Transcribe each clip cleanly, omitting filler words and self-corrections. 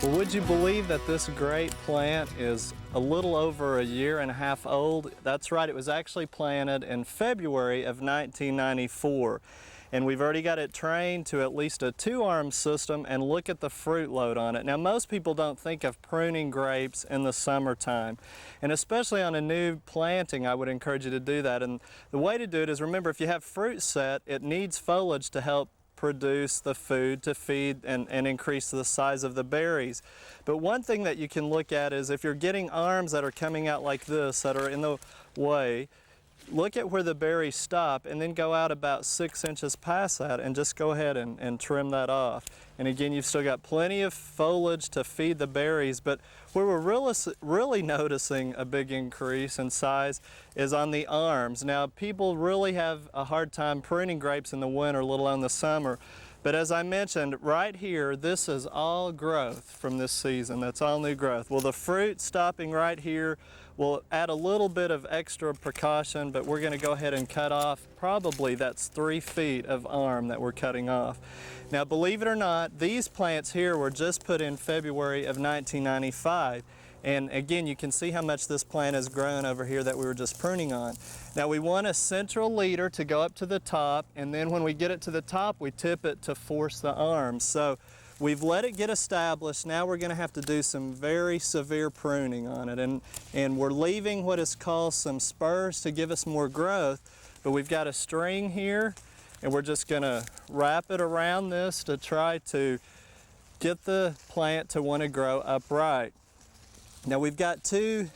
Well, would you believe that this grape plant is a little over a year and a half old? That's right, it was actually planted in February of 1994. And we've already got it trained to at least a 2-arm system, and look at the fruit load on it. Now, most people don't think of pruning grapes in the summertime, and especially on a new planting, I would encourage you to do that. And the way to do it is, remember, if you have fruit set, it needs foliage to help produce the food to feed and increase the size of the berries. But one thing that you can look at is if you're getting arms that are coming out like this that are in the way, look at where the berries stop and then go out about 6 inches past that and just go ahead and trim that off. And again, you've still got plenty of foliage to feed the berries, but where we're really noticing a big increase in size is on the arms. Now, people really have a hard time pruning grapes in the winter, let alone the summer. But as I mentioned, right here, this is all growth from this season. That's all new growth. Well, the fruit stopping right here will add a little bit of extra precaution, but we're gonna go ahead and cut off, probably that's 3 feet of arm that we're cutting off. Now, believe it or not, these plants here were just put in February of 1995. And again, you can see how much this plant has grown over here that we were just pruning on. Now, we want a central leader to go up to the top, and then when we get it to the top, we tip it to force the arms. So we've let it get established. Now we're gonna have to do some very severe pruning on it. And we're leaving what is called some spurs to give us more growth, but we've got a string here, and we're just gonna wrap it around this to try to get the plant to wanna grow upright. Now we've got 2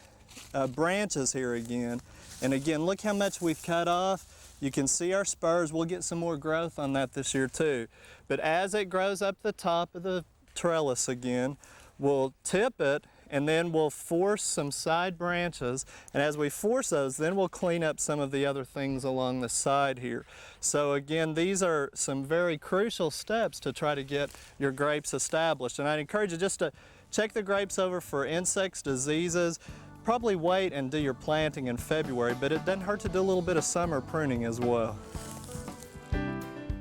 branches here again, and again, look how much we've cut off. You can see our spurs. We'll get some more growth on that this year too. But as it grows up the top of the trellis again, we'll tip it, and then we'll force some side branches. And as we force those, then we'll clean up some of the other things along the side here. So again, these are some very crucial steps to try to get your grapes established. And I'd encourage you just to check the grapes over for insects, diseases. Probably wait and do your planting in February, but it doesn't hurt to do a little bit of summer pruning as well.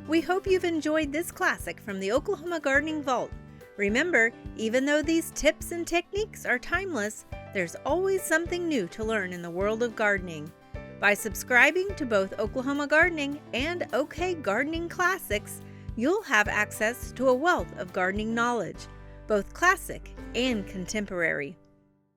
We hope you've enjoyed this classic from the Oklahoma Gardening Vault. Remember, even though these tips and techniques are timeless, there's always something new to learn in the world of gardening. By subscribing to both Oklahoma Gardening and OK Gardening Classics, you'll have access to a wealth of gardening knowledge, both classic and contemporary.